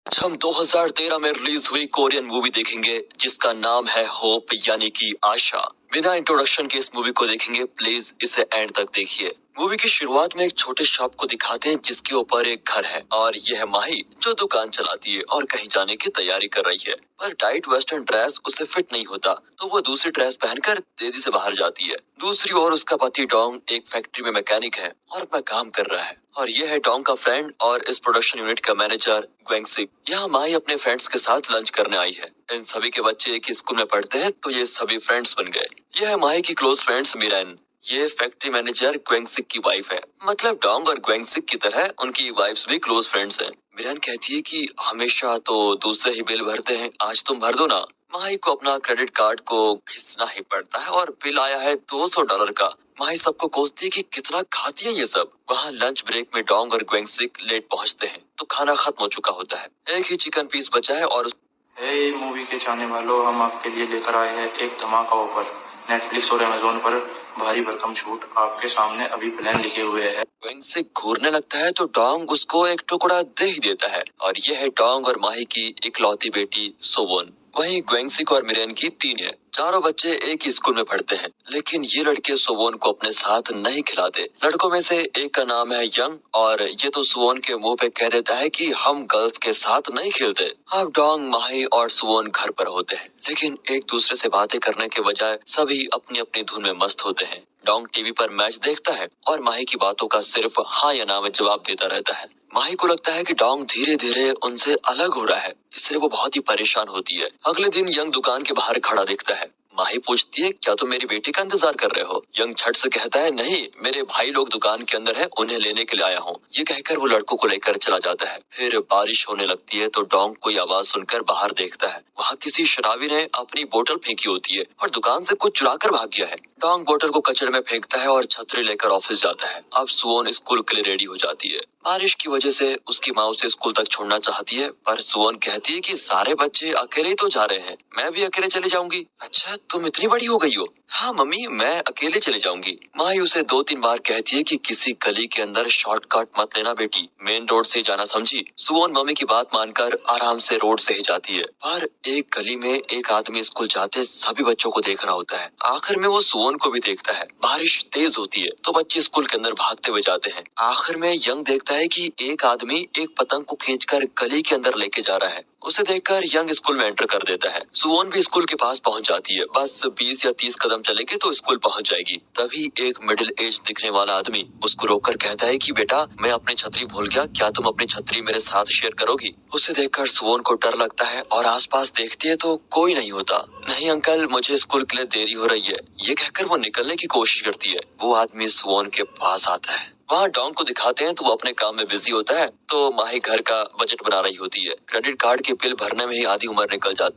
आज हम 2013 में रिलीज हुई कोरियन मूवी देखेंगे जिसका नाम है होप यानी कि आशा। बिना इंट्रोडक्शन के इस मूवी को देखेंगे, प्लीज इसे एंड तक देखिए। मूवी की शुरुआत में एक छोटे शॉप को दिखाते हैं जिसके ऊपर एक घर है और यह है माही जो दुकान चलाती है और कहीं जाने की तैयारी कर रही है, पर टाइट वेस्टर्न ड्रेस उसे फिट नहीं होता तो वो दूसरी ड्रेस पहनकर तेजी से बाहर जाती है। दूसरी ओर उसका पति डोंग एक फैक्ट्री में मैकेनिक है और अपना काम कर रहा है, और यह है डोंग का फ्रेंड और इस प्रोडक्शन यूनिट का मैनेजर ग्वेंगसिक। यहाँ माही अपने फ्रेंड्स के साथ लंच करने आई है। इन सभी के बच्चे एक ही स्कूल में पढ़ते हैं तो ये सभी फ्रेंड्स बन गए। यह है माही की क्लोज फ्रेंड्स मिरेन। ये फैक्ट्री मैनेजर ग्वेंगसिक की वाइफ है, मतलब डोंग और ग्वेंगसिक की तरह उनकी वाइफ्स भी क्लोज फ्रेंड्स हैं। मिरेन कहती है कि हमेशा तो दूसरे ही बिल भरते हैं, आज तुम भर दो ना। माही को अपना क्रेडिट कार्ड को खींचना ही पड़ता है और बिल आया है $200 का। माही सबको कोसती है कि कितना खाती है ये सब। वहाँ लंच ब्रेक में डोंग और ग्वेंगसिक लेट पहुँचते हैं तो खाना खत्म हो चुका होता है। एक ही चिकन पीस बचा है और हे मूवी के चाहने वालों, हम आपके लिए लेकर आए हैं एक धमाका ऑफर। नेटफ्लिक्स और अमेजोन पर भारी भरकम छूट आपके सामने अभी प्लान लिखे हुए हैं। से घूरने लगता है तो डोंग उसको एक टुकड़ा दे ही देता है, और यह है डोंग और माही की इकलौती बेटी सोवोन। वहीं ग्वेंगसिक और मिरेन की 3 है। चारों बच्चे एक ही स्कूल में पढ़ते हैं, लेकिन ये लड़के सोवोन को अपने साथ नहीं खिलाते। लड़कों में से एक का नाम है यंग और ये तो सोवोन के मुंह पे कह देता है कि हम गर्ल्स के साथ नहीं खेलते। अब डोंग, माही और सोवोन घर पर होते हैं, लेकिन एक दूसरे से बातें करने के बजाय सभी अपनी अपनी धुन में मस्त होते हैं। डोंग टीवी पर मैच देखता है और माही की बातों का सिर्फ हाँ या ना में जवाब देता रहता है। माही को लगता है कि डोंग धीरे धीरे उनसे अलग हो रहा है, इसलिए वो बहुत ही परेशान होती है। अगले दिन यंग दुकान के बाहर खड़ा दिखता है। माही पूछती है, क्या तुम मेरी बेटी का इंतजार कर रहे हो? यंग झट से कहता है, नहीं, मेरे भाई लोग दुकान के अंदर हैं, उन्हें लेने के लिए आया हूँ। ये कहकर वो लड़कों को लेकर चला जाता है। फिर बारिश होने लगती है तो डोंग कोई आवाज सुनकर बाहर देखता है। वहाँ किसी शराबी ने अपनी बोतल फेंकी होती है और दुकान से कुछ चुरा कर भाग गया है। डोंग बोतल को कचरे में फेंकता है और छतरी लेकर ऑफिस जाता है। अब सुवोन स्कूल के लिए रेडी हो जाती है। बारिश की वजह से उसकी माँ उसे स्कूल तक छोड़ना चाहती है, पर सुवोन कहती है कि सारे बच्चे अकेले ही तो जा रहे हैं, मैं भी अकेले चले जाऊंगी। अच्छा, तुम इतनी बड़ी हो गई हो? हाँ मम्मी, मैं अकेले चले जाऊंगी। माँ उसे 2-3 बार कहती है कि किसी गली के अंदर शॉर्टकट मत लेना बेटी, मेन रोड से जाना, समझी? सुवोन मम्मी की बात मानकर आराम से रोड से ही जाती है, पर एक गली में एक आदमी स्कूल जाते सभी बच्चों को देख रहा होता है। आखिर में वो सुवोन को भी देखता है। बारिश तेज होती है तो बच्चे स्कूल के अंदर भागते हुए जाते हैं। आखिर में यंग देखता है कि एक आदमी एक पतंग को खींचकर गली के अंदर लेके जा रहा है। उसे देखकर यंग स्कूल में एंटर कर देता है। सुवोन भी स्कूल के पास पहुंच जाती है। बस 20 या 30 कदम चलेगी तो स्कूल पहुंच जाएगी। तभी एक मिडिल एज दिखने वाला आदमी उसको रोककर कहता है कि बेटा, मैं अपनी छतरी भूल गया, क्या तुम अपनी छतरी मेरे साथ शेयर करोगी? उसे देखकर सुवोन को डर लगता है और आसपास देखती है तो कोई नहीं होता। नहीं अंकल, मुझे स्कूल के लिए देरी हो रही है, ये कहकर वो निकलने की कोशिश करती है। वो आदमी सुवोन के पास आता है। वहाँ डॉन को दिखाते हैं तो वो अपने काम में बिजी होता है, तो माही घर का बजट बना रही होती है। क्रेडिट कार्ड के बिल भरने में ही आधी उम्र निकल जाती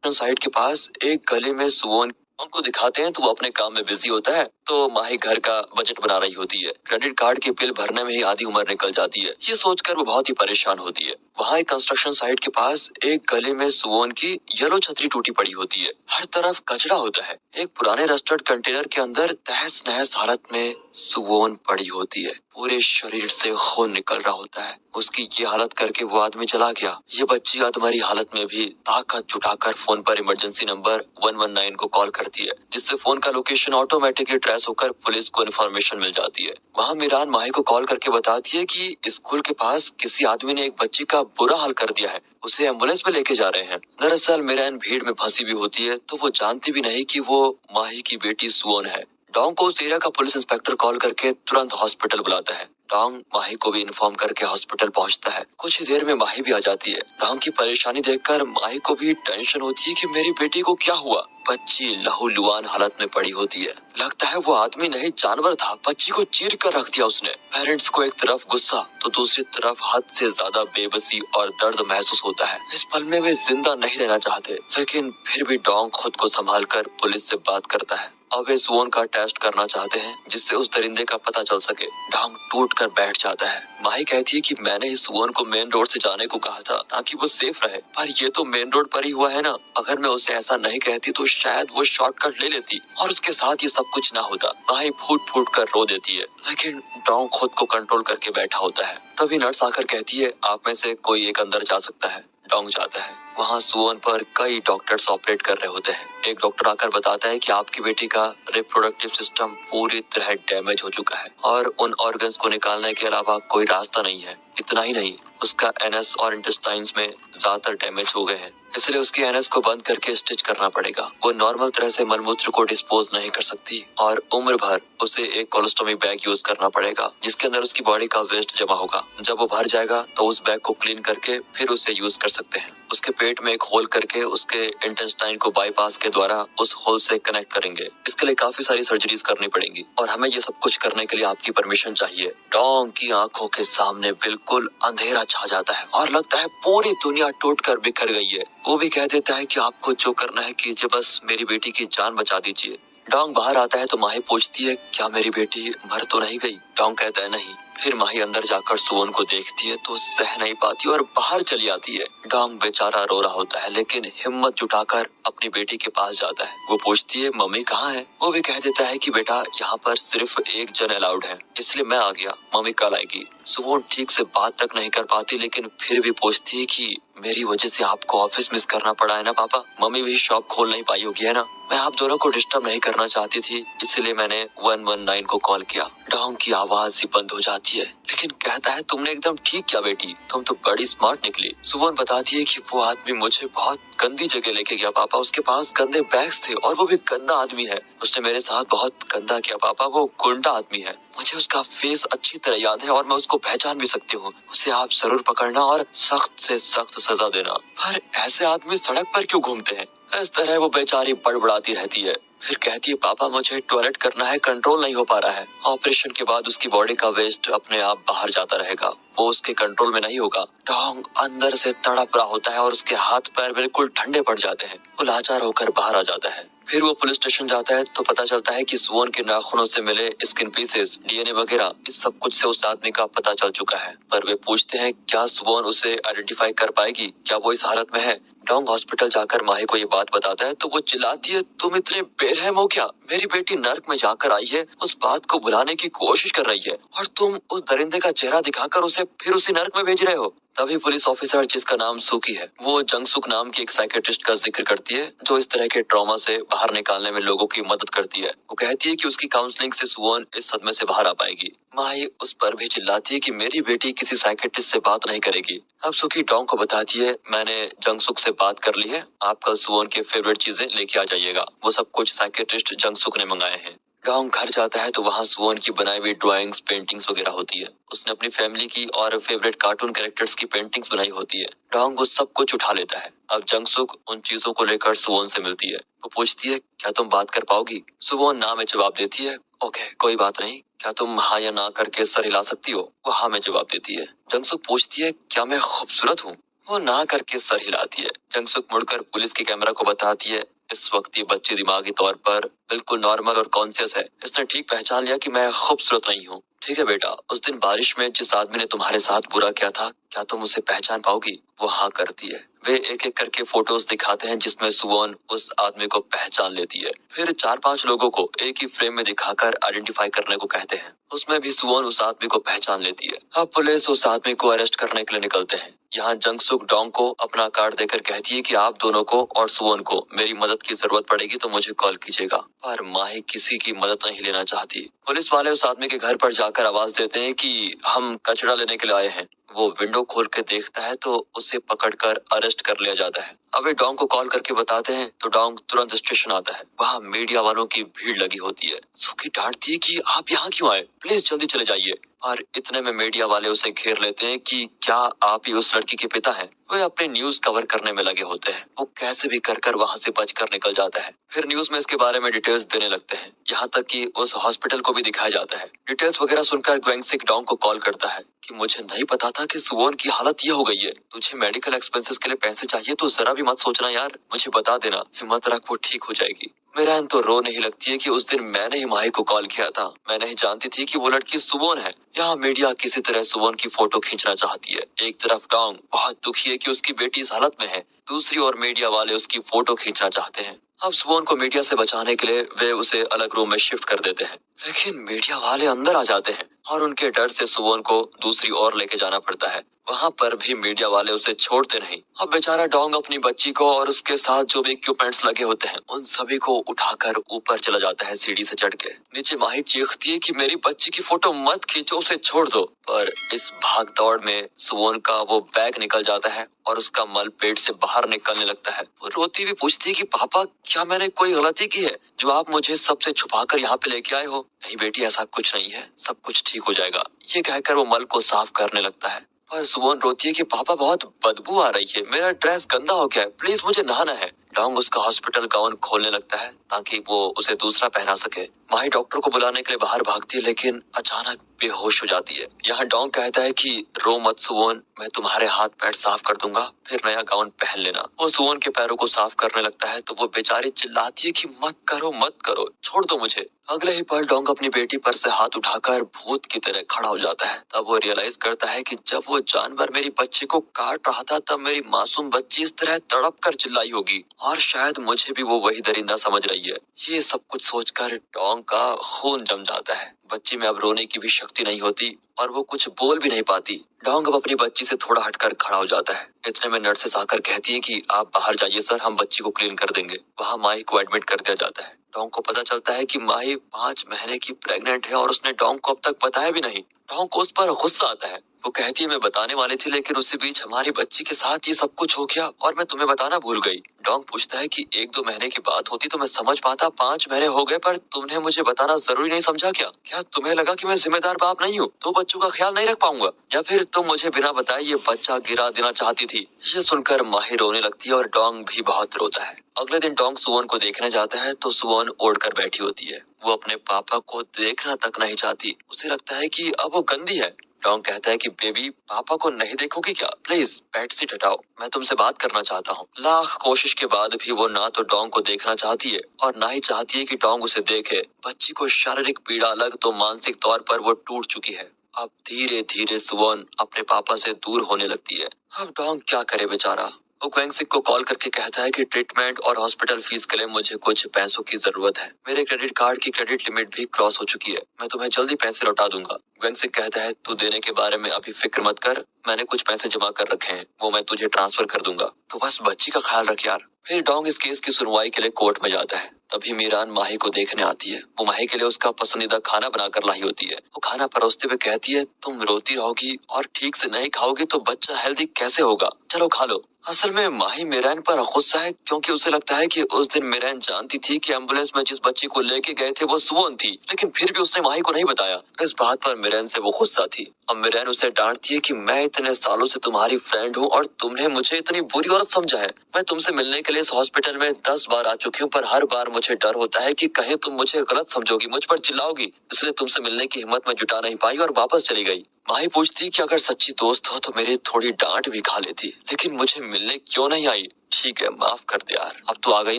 है। साइड के पास एक गली में सुवोन को दिखाते हैं तो वो अपने काम में बिजी होता है, तो माही घर का बजट बना रही होती है। क्रेडिट कार्ड के बिल भरने में ही आधी उम्र निकल जाती है। ये सोचकर वो बहुत ही परेशान होती है। वहाँ एक कंस्ट्रक्शन साइट के पास एक गली में सुवोन की येलो छतरी टूटी पड़ी होती है। हर तरफ कचरा होता है। एक पुराने रस्टर्ड कंटेनर के अंदर तहस नहस हालत में सुवोन पड़ी होती है। पूरे शरीर से खून निकल रहा होता है। उसकी ये हालत करके वो आदमी चला गया। ये बच्ची अधमरी हालत में भी ताकत जुटाकर फोन पर इमरजेंसी नंबर 119 को कॉल करती है, जिससे फोन का लोकेशन ऑटोमेटिकली ट्रेस होकर पुलिस को इन्फॉर्मेशन मिल जाती है। वहाँ मीरान माही को कॉल करके बताती है कि स्कूल के पास किसी आदमी ने एक बच्ची का बुरा हाल कर दिया है, उसे एम्बुलेंस में लेके जा रहे हैं। दरअसल मीरान भीड़ में फंसी भी होती है तो वो जानती भी नहीं कि वो माही की बेटी सुवोन है। डोंग को उस एरिया का पुलिस इंस्पेक्टर कॉल करके तुरंत हॉस्पिटल बुलाता है। डोंग माही को भी इन्फॉर्म करके हॉस्पिटल पहुंचता है। कुछ ही देर में माही भी आ जाती है। डोंग की परेशानी देखकर माही को भी टेंशन होती है कि मेरी बेटी को क्या हुआ। बच्ची लहूलुहान हालत में पड़ी होती है। लगता है वो आदमी नहीं जानवर था, बच्ची को चीर कर रख दिया उसने। पेरेंट्स को एक तरफ गुस्सा तो दूसरी तरफ हद से ज्यादा बेबसी और दर्द महसूस होता है। इस पल में वे जिंदा नहीं रहना चाहते, लेकिन फिर भी डोंग खुद को संभाल कर पुलिस से बात करता है। अब वे सुवोन का टेस्ट करना चाहते हैं जिससे उस दरिंदे का पता चल सके। डोंग टूट कर बैठ जाता है। माही कहती है कि मैंने इस सुवोन को मेन रोड से जाने को कहा था ताकि वो सेफ रहे, पर ये तो मेन रोड पर ही हुआ है ना। अगर मैं उसे ऐसा नहीं कहती तो शायद वो शॉर्टकट ले लेती और उसके साथ ये सब कुछ ना होता। माही फूट फूट कर रो देती है, लेकिन डोंग खुद को कंट्रोल करके बैठा होता है। तभी नर्स आकर कहती है आप में से कोई एक अंदर जा सकता है। डोंग जाता है। वहाँ सुवोन पर कई डॉक्टर्स ऑपरेट कर रहे होते हैं। एक डॉक्टर आकर बताता है कि आपकी बेटी का रिप्रोडक्टिव सिस्टम पूरी तरह डैमेज हो चुका है और उन ऑर्गन्स को निकालने के अलावा कोई रास्ता नहीं है। इतना ही नहीं, उसका एनएस और इंटेस्टाइन्स में ज्यादातर डैमेज हो गए हैं, इसलिए उसकी एनएस को बंद करके स्टिच करना पड़ेगा। वो नॉर्मल तरह से मलमूत्र को डिस्पोज नहीं कर सकती और उम्र भर उसे एक कोलोस्टोमी बैग यूज करना पड़ेगा जिसके अंदर उसकी बॉडी का वेस्ट जमा होगा। जब वो भर जाएगा तो उस बैग को क्लीन करके फिर उसे यूज कर सकते हैं। उसके पेट में एक होल करके उसके इंटेस्टाइन को बाईपास के द्वारा उस होल से कनेक्ट करेंगे। इसके लिए काफी सारी सर्जरीज करनी पड़ेंगी और हमें ये सब कुछ करने के लिए आपकी परमिशन चाहिए। डोंग की आंखों के सामने बिल्कुल अंधेरा छा जाता है और लगता है पूरी दुनिया टूटकर बिखर गई है। वो भी कह देता है कि आपको जो करना है कीजिए, बस मेरी बेटी की जान बचा दीजिए। डोंग बाहर आता है तो माही पूछती है क्या मेरी बेटी मर तो नहीं गई। डोंग कहता है नहीं। फिर माही अंदर जाकर सुवोन को देखती है तो सह नहीं पाती और बाहर चली आती है। डोंग बेचारा रो रहा होता है लेकिन हिम्मत जुटाकर अपनी बेटी के पास जाता है। वो पूछती है मम्मी कहाँ है। वो भी कह देता है कि बेटा यहाँ पर सिर्फ एक जन अलाउड है, इसलिए मैं आ गया, मम्मी कल आएगी। सुवोन ठीक से बात तक नहीं कर पाती लेकिन फिर भी पूछती है कि मेरी वजह से आपको ऑफिस मिस करना पड़ा है ना पापा। मम्मी भी शॉप खोल नहीं पाई होगी है ना। मैं आप दोनों को डिस्टर्ब नहीं करना चाहती थी, इसलिए मैंने 119 को कॉल किया। डोंग की आवाज ही बंद हो जाती है लेकिन कहता है तुमने एकदम ठीक किया बेटी, तुम तो बड़ी स्मार्ट निकली। सुवोन बताती है कि वो आदमी मुझे बहुत गंदी जगह लेके गया पापा, उसके पास गंदे बैग्स थे और वो भी गंदा आदमी है। उसने मेरे साथ बहुत गंदा किया पापा, वो गुंडा आदमी है। मुझे उसका फेस अच्छी तरह याद है और मैं उसको पहचान भी सकती हूँ। उसे आप जरूर पकड़ना और सख्त से सख्त सजा देना। पर ऐसे आदमी सड़क पर क्यों घूमते हैं। इस तरह वो बेचारी बड़बड़ाती रहती है। फिर कहती है पापा मुझे टॉयलेट करना है, कंट्रोल नहीं हो पा रहा है। ऑपरेशन के बाद उसकी बॉडी का वेस्ट अपने आप बाहर जाता रहेगा, वो उसके कंट्रोल में नहीं होगा। डोंग अंदर से तड़प रहा होता है और उसके हाथ पैर बिल्कुल ठंडे पड़ जाते हैं। वो लाचार होकर बाहर आ जाता है। फिर वो पुलिस स्टेशन जाता है तो पता चलता है कि सुवोन के नाखूनों से मिले स्किन पीसेस, डीएनए वगैरह, इस सब कुछ से उस आदमी का पता चल चुका है। पर वे पूछते हैं क्या सुवोन उसे आइडेंटिफाई कर पाएगी, क्या वो इस हालत में है। डोंग हॉस्पिटल जाकर माही को ये बात बताता है तो वो चिल्लाती है तुम इतने बेरहम हो क्या। मेरी बेटी नर्क में जाकर आई है, उस बात को भुलाने की कोशिश कर रही है और तुम उस दरिंदे का चेहरा दिखाकर उसे फिर उसी नर्क में भेज रहे हो। तभी पुलिस ऑफिसर जिसका नाम सुकी है, वो जंगसुक नाम की एक साइकेट्रिस्ट का जिक्र करती है जो इस तरह के ट्रॉमा से बाहर निकालने में लोगों की मदद करती है। वो कहती है कि उसकी काउंसलिंग से सुवोन इस सदमे से बाहर आ पाएगी। माही उस पर भी चिल्लाती है कि मेरी बेटी किसी साइकेट्रिस्ट से बात नहीं करेगी। अब सुकी डोंग को बताती है मैंने जंगसुक से बात कर ली है, आप कल सुवोन के फेवरेट चीजें लेके आ जाइएगा। वो सब कुछ साइकेट्रिस्ट जंगसुक ने मंगाए हैं। डोंग घर जाता है तो वहाँ सुवोन की बनाई हुई ड्राइंग्स, पेंटिंग्स वगैरह होती है। उसने अपनी फैमिली की और फेवरेट कार्टून कैरेक्टर्स की पेंटिंग्स बनाई होती है। डोंग वो सब कुछ उठा लेता है। अब जंगसुक उन चीजों को लेकर सुवोन से मिलती है। वो पूछती है क्या तुम बात कर पाओगी। सुवोन ना में जवाब देती है। ओके कोई बात नहीं, क्या तुम हाँ या ना करके सर हिला सकती हो। वो हाँ में जवाब देती है। जंगसुक पूछती है क्या मैं खूबसूरत हूँ। वो ना करके सर हिलाती है। जंगसुक मुड़कर पुलिस के कैमरा को बताती है इस वक्त ये बच्ची दिमागी तौर पर बिल्कुल नॉर्मल और कॉन्शियस है। इसने ठीक पहचान लिया कि मैं खूबसूरत नहीं हूँ। ठीक है बेटा, उस दिन बारिश में जिस आदमी ने तुम्हारे साथ बुरा किया था, क्या तुम उसे पहचान पाओगी। वो हाँ करती है। वे एक एक करके फोटोज दिखाते हैं जिसमें सुवोन उस आदमी को पहचान लेती है। फिर 4-5 लोगों को एक ही फ्रेम में दिखाकर आइडेंटिफाई करने को कहते हैं। उसमें भी सुवोन उस आदमी को पहचान लेती है। अब पुलिस उस आदमी को अरेस्ट करने के लिए निकलते हैं। यहाँ जंगसुक डोंग को अपना कार्ड देकर कहती है कि आप दोनों को और सुवोन को मेरी मदद की जरूरत पड़ेगी तो मुझे कॉल कीजिएगा। पर माही किसी की मदद नहीं लेना चाहती। पुलिस वाले उस आदमी के घर पर जाकर आवाज देते हैं कि हम कचरा लेने के लिए आए हैं। वो विंडो खोल के देखता है तो उसे पकड़कर अरेस्ट कर लिया जाता है। अब वे डोंग को कॉल करके बताते हैं तो डोंग तुरंत स्टेशन आता है। वहाँ मीडिया वालों की भीड़ लगी होती है। सुकी डांटती है कि आप यहाँ क्यों आए, प्लीज जल्दी चले जाइए। और इतने में मीडिया वाले उसे घेर लेते हैं कि क्या आप ही उस लड़की के पिता हैं। वे अपने न्यूज कवर करने में लगे होते हैं। वो कैसे भी कर कर वहाँ से बचकर निकल जाता है। फिर न्यूज में इसके बारे में डिटेल्स देने लगते हैं, यहाँ तक कि उस हॉस्पिटल को भी दिखाया जाता है। डिटेल्स वगैरह सुनकर ग्वेंगसिक डोंग को कॉल करता है कि मुझे नहीं पता था कि सुवोन की हालत ये हो गई है। तुझे मेडिकल एक्सपेंसेस के लिए पैसे चाहिए तो जरा भी मत सोचना यार, मुझे बता देना, हिम्मत रख वो ठीक हो जाएगी। मिरान तो रोने ही लगती है कि उस दिन मैंने ही माही को कॉल किया था। मैं नहीं जानती थी कि वो लड़की सुवोन है। यहाँ मीडिया किसी तरह सुवोन की फोटो खींचना चाहती है। एक तरफ डोंग बहुत दुखी है कि उसकी बेटी इस हालत में है, दूसरी ओर मीडिया वाले उसकी फोटो खींचना चाहते हैं। अब सुवोन को मीडिया से बचाने के लिए वे उसे अलग रूम में शिफ्ट कर देते हैं, लेकिन मीडिया वाले अंदर आ जाते हैं और उनके डर से सुवोन को दूसरी ओर लेके जाना पड़ता है। वहाँ पर भी मीडिया वाले उसे छोड़ते नहीं। अब बेचारा डोंग अपनी बच्ची को और उसके साथ जो भी इक्विपमेंट्स लगे होते हैं उन सभी को उठाकर ऊपर चला जाता है सीढ़ी से चढ़ के। नीचे माही चीखती है कि मेरी बच्ची की फोटो मत खींचो, उसे छोड़ दो। पर इस भाग दौड़ में सुवोन का वो बैग निकल जाता है और उसका मल पेट से बाहर निकलने लगता है। वो रोती हुई पूछती है कि पापा, क्या मैंने कोई गलती की है जो आप मुझे सबसे छुपाकर यहाँ पे लेके आए हो? नहीं बेटी, ऐसा कुछ नहीं है, सब कुछ ठीक हो जाएगा। ये कहकर वो मल को साफ करने लगता है। पर सुवोन रोती है कि पापा बहुत बदबू आ रही है, मेरा ड्रेस गंदा हो गया है, प्लीज मुझे नहाना है। डोंग उसका हॉस्पिटल गाउन खोलने लगता है ताकि वो उसे दूसरा पहना सके। माही डॉक्टर को बुलाने के लिए बाहर भागती है, लेकिन अचानक बेहोश हो जाती है। यहाँ डोंग कहता है कि रो मत सुवोन, मैं तुम्हारे हाथ पैर साफ कर दूंगा, फिर नया गाउन पहन लेना। वो सुवोन के पैरों को साफ करने लगता है तो वो बेचारी चिल्लाती है कि मत करो मत करो, छोड़ दो मुझे। अगले ही पल डोंग अपनी बेटी पर से हाथ उठाकर भूत की तरह खड़ा हो जाता है। तब वो रियलाइज करता है कि जब वो जानवर मेरी बच्ची को काट रहा था तब मेरी मासूम बच्ची इस तरह तड़प कर चिल्लाई होगी और शायद मुझे भी वो वही दरिंदा समझ रही है। ये सब कुछ सोचकर डोंग का खून जम जाता है। बच्ची में अब रोने की भी शक्ति नहीं होती और वो कुछ बोल भी नहीं पाती। डोंग अब अपनी बच्ची से थोड़ा हटकर खड़ा हो जाता है। इतने में नर्सेस आकर कहती है कि आप बाहर जाइए सर, हम बच्ची को क्लीन कर देंगे। वहाँ माही को एडमिट कर दिया जाता है। डोंग को पता चलता है कि माही 5 महीने की प्रेग्नेंट है और उसने डोंग को अब तक बताया भी नहीं। डोंग को उस पर गुस्सा आता है। वो कहती है मैं बताने वाली थी, लेकिन उसी बीच हमारी बच्ची के साथ ये सब कुछ हो गया और मैं तुम्हें बताना भूल गई। डोंग पूछता है कि 1-2 महीने की बात होती तो मैं समझ पाता, 5 महीने हो गए पर तुमने मुझे बताना जरूरी नहीं समझा क्या? क्या तुम्हें लगा कि मैं जिम्मेदार बाप नहीं हूँ तो बच्चों का ख्याल नहीं रख पाऊंगा, या फिर तुम मुझे बिना बताए ये बच्चा गिरा देना चाहती थी? ये सुनकर माही रोने लगती है और डोंग भी बहुत रोता है। अगले दिन डोंग सुवोन को देखने जाता है तो सुवोन ओढ़कर बैठी होती है। वो अपने पापा को देखना तक नहीं चाहती। उसे लगता है कि अब वो गंदी है। डोंग कहता है कि बेबी, पापा को नहीं देखोगी क्या? प्लीज बेड सीट हटाओ, मैं तुमसे बात करना चाहता हूँ। लाख कोशिश के बाद भी वो ना तो डोंग को देखना चाहती है और ना ही चाहती है कि डोंग उसे देखे। बच्ची को शारीरिक पीड़ा अलग तो मानसिक तौर पर वो टूट चुकी है। अब धीरे धीरे सुवोन अपने पापा से दूर होने लगती है। अब डोंग क्या करे बेचारा। वो ग्वेंगसिक को कॉल करके कहता है कि ट्रीटमेंट और हॉस्पिटल फीस के लिए मुझे कुछ पैसों की जरूरत है। मेरे क्रेडिट कार्ड की क्रेडिट लिमिट भी क्रॉस हो चुकी है, मैं तुम्हें जल्दी पैसे लौटा दूंगा। ग्वेंगसिक कहता है तू देने के बारे में अभी फिक्र मत कर, मैंने कुछ पैसे जमा कर रखे हैं, वो मैं तुझे ट्रांसफर कर दूंगा। तो बस बच्ची का ख्याल रख यार। फिर डोंग इस केस की सुनवाई के लिए कोर्ट में जाता है। तभी मीरान माही को देखने आती है। वो माही के लिए उसका पसंदीदा खाना बनाकर लाई होती है। वो खाना परोसते हुए कहती है तुम रोती रहोगी और ठीक से नहीं खाओगी तो बच्चा हेल्दी कैसे होगा, चलो खा लो। असल में माही मिरान पर गुस्सा है क्योंकि उसे लगता है कि उस दिन मिरान जानती थी कि एम्बुलेंस में जिस बच्ची को लेके गए थे वो सुवोन थी, लेकिन फिर भी उसने माही को नहीं बताया। इस बात पर मिरान से वो गुस्सा थी। अब मिरान उसे डांटती है कि मैं इतने सालों से तुम्हारी फ्रेंड हूँ और तुमने मुझे इतनी बुरी औरत समझा है। मैं तुमसे मिलने के लिए इस हॉस्पिटल में 10 बार आ चुकी हूँ, पर हर बार मुझे डर होता है कि कहीं तुम मुझे गलत समझोगी, मुझ पर चिल्लाओगी, इसलिए तुमसे मिलने की हिम्मत में जुटा नहीं पाई और वापस चली गई। माही पूछती कि अगर सच्ची दोस्त हो तो मेरी थोड़ी डांट भी खा लेती, लेकिन मुझे मिलने क्यों नहीं आई? ठीक है, माफ कर दे यार, अब तो आ गई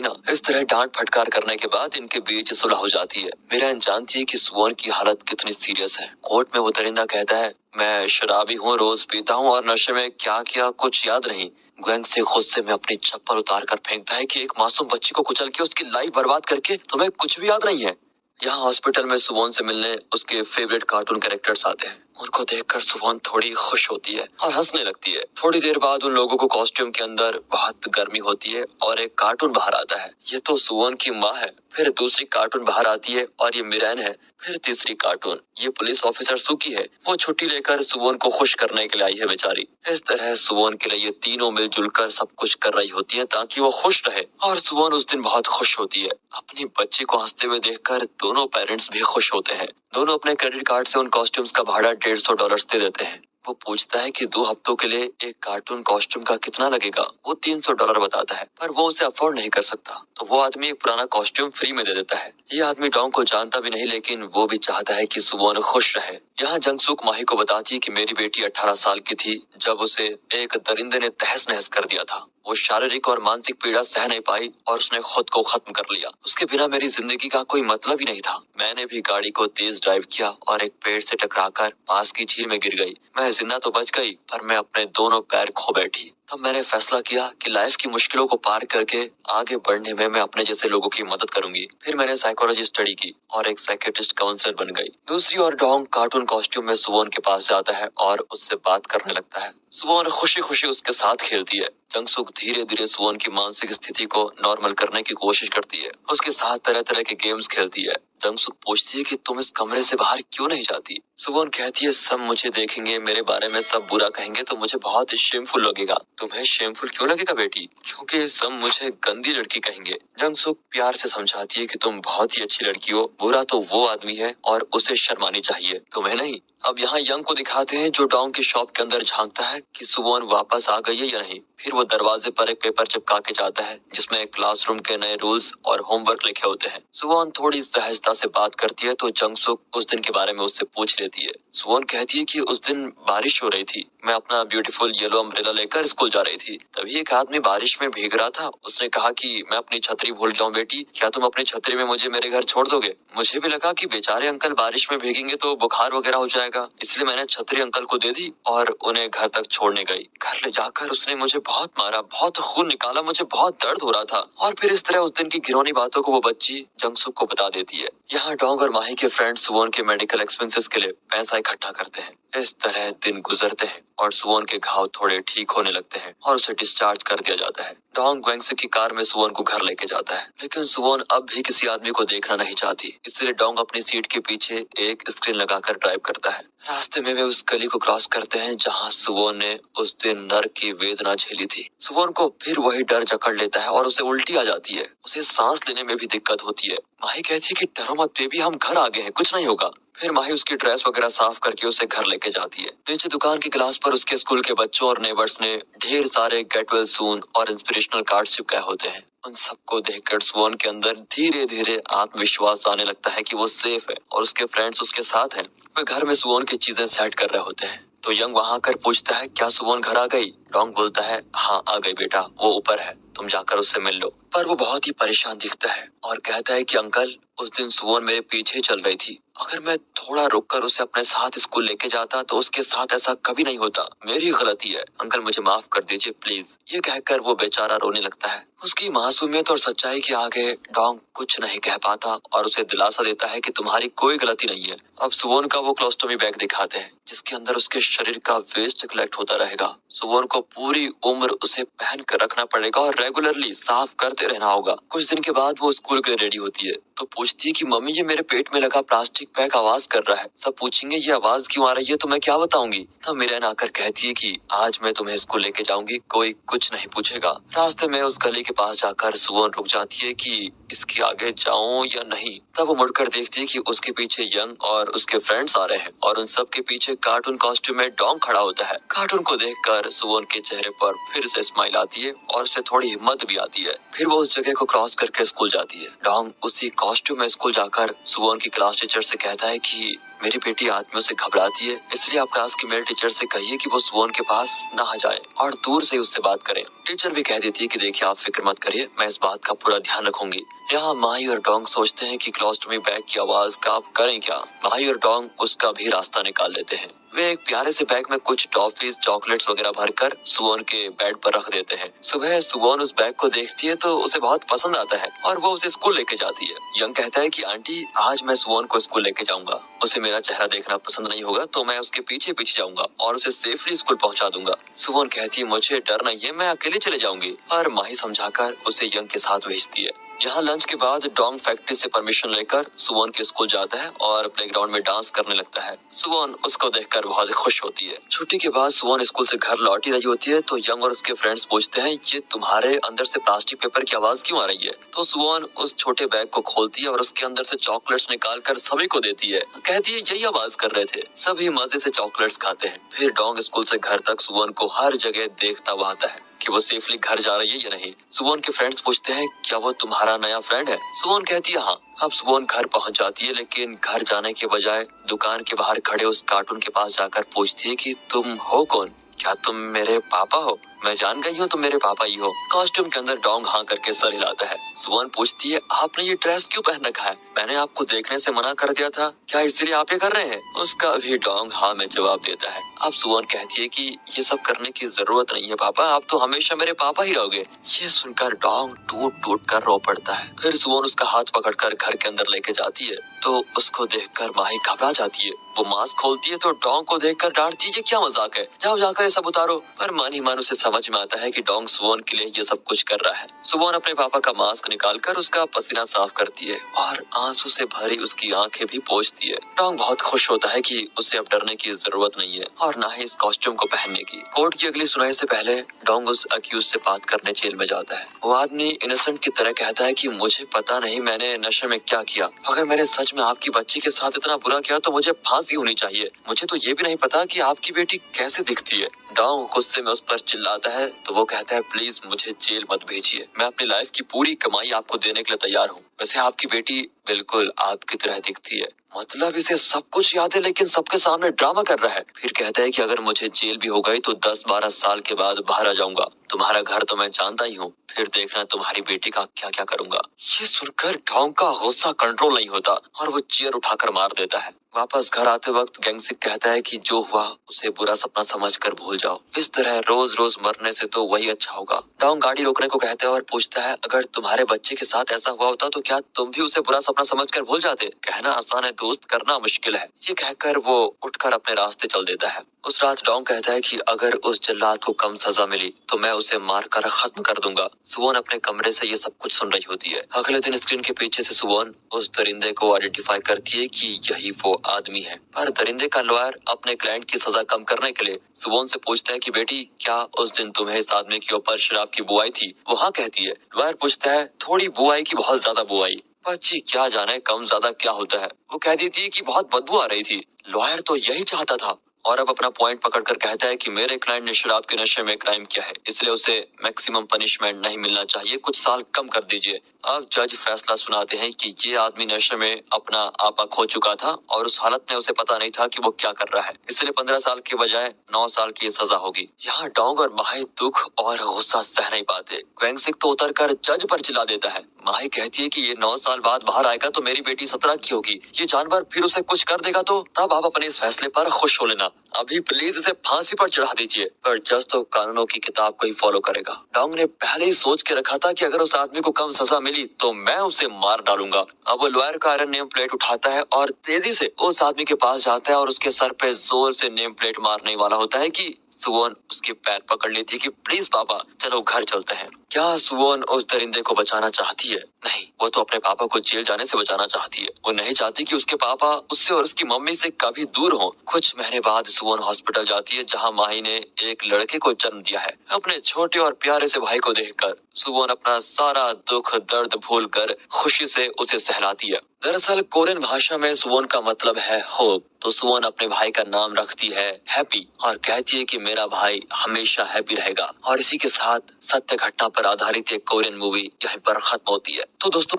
ना। इस तरह डांट फटकार करने के बाद इनके बीच सुलह हो जाती है। मिरान जानती है कि सुवोन की हालत कितनी सीरियस है। कोर्ट में वो दरिंदा कहता है मैं शराबी हूँ, रोज पीता हूँ और नशे में क्या किया कुछ याद नहीं। ग्वेंगसिक गुस्से में अपनी चप्पल उतार कर फेंकता है कि एक मासूम बच्ची को कुचल के उसकी लाइफ बर्बाद करके तुम्हें कुछ भी याद नहीं है। यहाँ हॉस्पिटल में सुवोन से मिलने उसके फेवरेट कार्टून कैरेक्टर्स आते हैं। उनको देखकर सुवोन थोड़ी खुश होती है और हंसने लगती है। थोड़ी देर बाद उन लोगों को कॉस्ट्यूम के अंदर बहुत गर्मी होती है और एक कार्टून बाहर आता है। ये तो सुवोन की माँ है। फिर दूसरी कार्टून बाहर आती है और ये मिरान है। फिर तीसरी कार्टून ये पुलिस ऑफिसर सुकी है। वो छुट्टी लेकर सुवोन को खुश करने के लिए आई है बेचारी। इस तरह सुवोन के लिए ये तीनों मिलजुल कर सब कुछ कर रही होती है ताकि वो खुश रहे, और सुवोन उस दिन बहुत खुश होती है। अपनी बच्ची को हंसते हुए देखकर दोनों पेरेंट्स भी खुश होते हैं। दोनों अपने क्रेडिट कार्ड से उन कॉस्ट्यूम्स का भाड़ा $150 दे देते हैं। वो पूछता है कि 2 हफ्तों के लिए एक कार्टून कॉस्ट्यूम का कितना लगेगा। वो $300 बताता है, पर वो उसे अफोर्ड नहीं कर सकता। तो वो आदमी एक पुराना कॉस्ट्यूम फ्री में दे देता है। ये आदमी डोंग को जानता भी नहीं, लेकिन वो भी चाहता है कि सुवॉन खुश रहे। यहाँ जंगसुक माही को बताती है कि मेरी बेटी 18 साल की थी जब उसे एक दरिंदे ने तहस नहस कर दिया था। वो शारीरिक और मानसिक पीड़ा सह नहीं पाई और उसने खुद को खत्म कर लिया। उसके बिना मेरी जिंदगी का कोई मतलब ही नहीं था। मैंने भी गाड़ी को तेज ड्राइव किया और एक पेड़ से टकराकर पास की झील में गिर गई। मैं जिंदा तो बच गई, पर मैं अपने दोनों पैर खो बैठी। तब मैंने फैसला किया कि लाइफ की मुश्किलों को पार करके आगे बढ़ने में मैं अपने जैसे लोगों की मदद करूंगी। फिर मैंने साइकोलॉजी स्टडी की और एक साइकेट्रिस्ट काउंसलर बन गई। दूसरी ओर डोंग कार्टून कॉस्ट्यूम में सुवॉन के पास जाता है और उससे बात करने लगता है। सुवॉन खुशी खुशी उसके साथ खेलती है। जंगसुक धीरे धीरे सुवॉन की मानसिक स्थिति को नॉर्मल करने की कोशिश करती है। उसके साथ तरह तरह के गेम्स खेलती है। जंगसुक पूछती है कि तुम इस कमरे से बाहर क्यों नहीं जाती। सुवॉन कहती है सब मुझे देखेंगे, मेरे बारे में सब बुरा कहेंगे तो मुझे बहुत शेमफुल लगेगा। तुम्हें शेमफुल क्यों लगेगा बेटी? क्योंकि सब मुझे गंदी लड़की कहेंगे। जंगसुक प्यार से समझाती है कि तुम बहुत ही अच्छी लड़की हो, बुरा तो वो आदमी है और उसे शर्मानी चाहिए, तुम्हें नहीं। अब यहाँ यंग को दिखाते हैं जो डोंग की शॉप के अंदर झांकता है कि सुवॉन वापस आ गई है या नहीं। फिर वो दरवाजे पर एक पेपर चिपका के जाता है जिसमें क्लासरूम के नए रूल्स और होमवर्क लिखे होते हैं। सुवॉन थोड़ी सहजता से बात करती है तो जंगसुक उस दिन के बारे में उससे पूछ लेती है। सुवॉन कहती है कि उस दिन बारिश हो रही थी, मैं अपना ब्यूटीफुल येलो अम्ब्रेला लेकर स्कूल जा रही थी। तभी एक आदमी बारिश में भीग रहा था। उसने कहा कि मैं अपनी छतरी भूल गया हूँ बेटी, क्या तुम अपनी छतरी में मुझे मेरे घर छोड़ दोगे? मुझे भी लगा कि बेचारे अंकल बारिश में भीगेंगे तो बुखार वगैरह हो जाएगा, इसलिए मैंने छतरी अंकल को दे दी और उन्हें घर तक छोड़ने गई। घर ले जाकर उसने मुझे बहुत मारा, बहुत खून निकाला, मुझे बहुत दर्द हो रहा था। और फिर इस तरह उस दिन की घिनौनी बातों को वो बच्ची जंगसुक को बता देती है। यहाँ डोंग और माही के फ्रेंड सुवॉन के मेडिकल एक्सपेंसेस के लिए पैसा इकट्ठा करते हैं। इस तरह दिन गुजरते हैं और सुवॉन के घाव थोड़े ठीक होने लगते हैं और उसे डिस्चार्ज कर दिया जाता है। डोंग ग्वेंगसी की कार में सुवॉन को घर लेके जाता है, लेकिन सुवॉन अब भी किसी आदमी को देखना नहीं चाहती, इसलिए डोंग अपनी सीट के पीछे एक स्क्रीन लगाकर ड्राइव करता है। रास्ते में वे उस गली को क्रॉस करते हैं जहाँ सुवॉन ने उस दिन नर्क की वेदना झेली थी। सुवॉन को फिर वही डर जकड़ लेता है और उसे उल्टी आ जाती है। उसे सांस लेने में भी दिक्कत होती है। माही कहती है कि डरो मत बेबी, हम घर आ गए हैं, कुछ नहीं होगा। फिर माही उसकी ड्रेस वगैरह साफ करके उसे घर लेके जाती है। नीचे दुकान की ग्लास पर उसके स्कूल के बच्चों और नेबर्स ने ढेर सारे गेट वेल सून और इंस्पिरेशनल कार्ड चिपकाए होते हैं। उन सबको देखकर सुवॉन के अंदर धीरे धीरे आत्मविश्वास आने लगता है कि वो सेफ है और उसके फ्रेंड्स उसके साथ हैं। वे घर में सुवॉन की चीजें सेट कर रहे होते हैं तो यंग वहां आकर पूछता है क्या सुवॉन घर आ गई? डोंग बोलता है हाँ आ गई बेटा, वो ऊपर है, तुम जाकर उससे मिल लो। पर वो बहुत ही परेशान दिखता है और कहता है कि अंकल उस दिन सुवॉन मेरे पीछे चल रही थी, अगर मैं थोड़ा रुककर उसे अपने साथ स्कूल लेके जाता तो उसके साथ ऐसा कभी नहीं होता, मेरी गलती है, अंकल मुझे माफ कर दीजिए प्लीज। ये कहकर वो बेचारा रोने लगता है। उसकी मासूमियत और सच्चाई के आगे डोंग कुछ नहीं कह पाता और उसे दिलासा देता है कि तुम्हारी कोई गलती नहीं है। अब सुवॉन का वो क्लोस्टोमी बैग दिखाते हैं जिसके अंदर उसके शरीर का वेस्ट कलेक्ट होता रहेगा। सुवॉन को पूरी उम्र उसे पहन कर रखना पड़ेगा और रेगुलरली साफ करते रहना होगा। कुछ दिन के बाद वो स्कूल के लिए रेडी होती है तो पूछती है कि मम्मी ये मेरे पेट में लगा प्लास्टिक बैग आवाज कर रहा है, सब पूछेंगे ये आवाज क्यों आ रही है तो मैं क्या बताऊंगी। तब मिरेन आकर कहती है कि आज मैं तुम्हें स्कूल लेके जाऊंगी, कोई कुछ नहीं पूछेगा। रास्ते में उस गली के पास जाकर सुवॉन रुक जाती है कि इसके आगे जाऊं या नहीं। तब वो मुड़कर देखती है कि उसके पीछे यंग और उसके फ्रेंड्स आ रहे हैं और उन सब के पीछे कार्टून कॉस्ट्यूम में डोंग खड़ा होता है। कार्टून को देखकर सुवॉन के चेहरे पर फिर से स्माइल आती है और उसे थोड़ी हिम्मत भी आती है। फिर वो उस जगह को क्रॉस करके स्कूल जाती है। डोंग उसी कॉस्ट्यूम में स्कूल जाकर सुवॉन की क्लास टीचर से कहता है कि मेरी बेटी आदमियों से घबराती है, इसलिए आप क्लास की मेल टीचर से कहिए कि वो सुवॉन के पास ना आ जाए और दूर से उससे बात करें। टीचर भी कह देती है कि देखिए आप फिक्र मत करिए, मैं इस बात का पूरा ध्यान रखूंगी। यहाँ माही और डोंग सोचते हैं कि क्लोस्टोमी बैग की आवाज का आप करें क्या। माही और डोंग उसका भी रास्ता निकाल लेते हैं। वे एक प्यारे से बैग में कुछ टॉफीज चॉकलेट्स वगैरह भरकर सुवॉन के बेड पर रख देते हैं। सुबह सुवॉन उस बैग को देखती है तो उसे बहुत पसंद आता है और वो उसे स्कूल लेके जाती है। यंग कहता है कि आंटी आज मैं सुवॉन को स्कूल लेके जाऊंगा, उसे मेरा चेहरा देखना पसंद नहीं होगा तो मैं उसके पीछे पीछे जाऊंगा और उसे सेफली स्कूल पहुंचा दूंगा। सुवॉन कहती है मुझे डर नहीं है, मैं अकेले चले जाऊंगी। और माही समझाकर उसे यंग के साथ भेजती है। यहाँ लंच के बाद डोंग फैक्ट्री से परमिशन लेकर सुवॉन के स्कूल जाता है और प्लेग्राउंड में डांस करने लगता है। सुवॉन उसको देखकर बहुत खुश होती है। छुट्टी के बाद सुवॉन स्कूल से घर लौट ही रही होती है तो यंग और उसके फ्रेंड्स पूछते हैं, ये तुम्हारे अंदर से प्लास्टिक पेपर की आवाज क्यों आ रही है? तो सुवॉन उस छोटे बैग को खोलती है और उसके अंदर से चॉकलेट्स निकाल कर सभी को देती है। कहती है यही आवाज कर रहे थे। सभी मजे से चॉकलेट्स खाते हैं। फिर डोंग स्कूल से घर तक सुवॉन को हर जगह देखता हुआ आता है कि वो सेफली घर जा रही है या नहीं। सुवॉन के फ्रेंड्स पूछते हैं, क्या वो तुम्हारा नया फ्रेंड है? सुवॉन कहती है हाँ। अब सुवॉन घर पहुंच जाती है लेकिन घर जाने के बजाय दुकान के बाहर खड़े उस कार्टून के पास जाकर पूछती है कि तुम हो कौन? क्या तुम मेरे पापा हो? मैं जान गई हूँ तुम मेरे पापा ही हो। कॉस्ट्यूम के अंदर डोंग हाँ करके सर हिलाता है। सुवॉन पूछती है, आपने ये ड्रेस क्यों पहन रखा है? मैंने आपको देखने से मना कर दिया था, क्या इसलिए आप ये कर रहे हैं? उसका भी डोंग हाँ में जवाब देता है। अब सुवॉन कहती है कि ये सब करने की जरूरत नहीं है पापा, आप तो हमेशा मेरे पापा ही रहोगे। ये सुनकर डोंग टूट टूट कर रो पड़ता है। फिर सुवॉन उसका हाथ पकड़कर घर के अंदर लेके जाती है तो उसको देखकर माही घबरा जाती है। वो मास्क खोलती है तो डोंग को देखकर डांटती है, ये क्या मजाक है, जाओ जाकर ये सब उतारो। पर मन ही मन उसे समझ में आता है कि डोंग सुवॉन के लिए ये सब कुछ कर रहा है। सुवॉन अपने पापा का मास्क निकालकर उसका पसीना साफ करती है और आंसू से भरी उसकी आंखें भी पोंछती है। डोंग बहुत खुश होता है कि उसे अब डरने की जरूरत नहीं है और ना ही इस कॉस्ट्यूम को पहनने की। कोर्ट की अगली सुनवाई से पहले डोंग उस अक्यूज से बात करने जेल में जाता है। वो आदमी इनोसेंट की तरह कहता है कि मुझे पता नहीं मैंने नशे में क्या किया, अगर मैंने सच में आपकी बच्ची के साथ इतना बुरा किया तो मुझे फांसी होनी चाहिए। मुझे तो ये भी नहीं पता कि आपकी बेटी कैसे दिखती है। डोंग गुस्से में उस पर चिल्लाता है तो वो कहता है, प्लीज मुझे जेल मत भेजिए, मैं अपनी लाइफ की पूरी कमाई आपको देने के लिए तैयार हूँ। वैसे आपकी बेटी बिल्कुल आपकी तरह दिखती है, मतलब इसे सब कुछ याद है लेकिन सबके सामने ड्रामा कर रहा है। फिर कहता है कि अगर मुझे जेल भी हो गई तो 10-12 साल के बाद बाहर आ जाऊंगा। तुम्हारा घर तो मैं जानता ही हूँ, फिर देखना तुम्हारी बेटी का क्या क्या करूंगा। ये सुनकर डोंग का गुस्सा कंट्रोल नहीं होता और वो चेयर उठाकर मार देता है। वापस घर आते वक्त गैंगसिक कहता है कि जो हुआ उसे बुरा सपना समझकर भूल जाओ, इस तरह रोज रोज मरने से तो वही अच्छा होगा। डोंग गाड़ी रोकने को कहता है और पूछता है, अगर तुम्हारे बच्चे के साथ ऐसा हुआ होता तो क्या तुम भी उसे बुरा सपना समझकर भूल जाते? कहना आसान है दोस्त, करना मुश्किल है। ये कहकर वो उठकर अपने रास्ते चल देता है। उस रात डोंग कहता है कि अगर उस जल्लाद को कम सजा मिली तो मैं उसे मारकर खत्म कर दूंगा। सुवॉन अपने कमरे से ये सब कुछ सुन रही होती है। अगले दिन स्क्रीन के पीछे से सुवॉन उस दरिंदे को आइडेंटिफाई करती है कि यही वो आदमी है। पर दरिंदे का लॉयर अपने क्लाइंट की सजा कम करने के लिए सुवॉन से पूछता है कि बेटी क्या उस दिन तुम्हें इस आदमी के ऊपर शराब की बुआई थी? वो हाँ कहती है। लॉयर पूछता है, थोड़ी बुआई की बहुत ज्यादा बुआई? बच्ची क्या जाने कम ज्यादा क्या होता है। वो कह देती है कि बहुत बदबू आ रही थी। लॉयर तो यही चाहता था और अब अपना पॉइंट पकड़कर कहता है कि मेरे क्लाइंट ने शराब के नशे में क्राइम किया है, इसलिए उसे मैक्सिमम पनिशमेंट नहीं मिलना चाहिए, कुछ साल कम कर दीजिए। अब जज फैसला सुनाते हैं कि ये आदमी नशे में अपना आपा खो चुका था और उस हालत में उसे पता नहीं था कि वो क्या कर रहा है, इसलिए 15 साल के बजाय 9 साल की सजा होगी। यहाँ डोंग और माही दुख और गुस्सा सह नहीं पाते। क्वेंगसिक तो उतरकर जज पर चिल्ला देता है। माही कहती है कि ये 9 साल बाद बाहर आएगा तो मेरी बेटी 17 की होगी, ये जानवर फिर उसे कुछ कर देगा तो तब आप अपने इस फैसले पर खुश हो लेना, अभी प्लीज इसे फांसी पर चढ़ा दीजिए। पर जज तो कानूनों की किताब को ही फॉलो करेगा। डोंग ने पहले ही सोच के रखा था कि अगर उस आदमी को कम सजा मिली तो मैं उसे मार डालूंगा। अब वो लॉयर का आयरन नेम प्लेट उठाता है और तेजी से उस आदमी के पास जाता है और उसके सर पे जोर से नेम प्लेट मारने वाला होता है कि सुवॉन उसके पैर पकड़ लेती है कि प्लीज पापा चलो घर चलते हैं। क्या सुवॉन उस दरिंदे को बचाना चाहती है? नहीं, वो तो अपने पापा को जेल जाने से बचाना चाहती है। वो नहीं चाहती कि उसके पापा उससे और उसकी मम्मी से कभी दूर हों। कुछ महीने बाद सुवॉन हॉस्पिटल जाती है जहां माही ने एक लड़के को जन्म दिया है। अपने छोटे और प्यारे से भाई को देखकर सुवॉन अपना सारा दुख दर्द भूलकर खुशी से उसे सहलाती है। दरअसल कोरियन भाषा में सुवॉन का मतलब है होप, तो सुवॉन अपने भाई का नाम रखती है हैप्पी और कहती है कि मेरा भाई हमेशा हैप्पी रहेगा। और इसी के साथ सत्य घटना पर आधारित एक कोरियन मूवी यहीं पर खत्म होती है। तो दोस्तों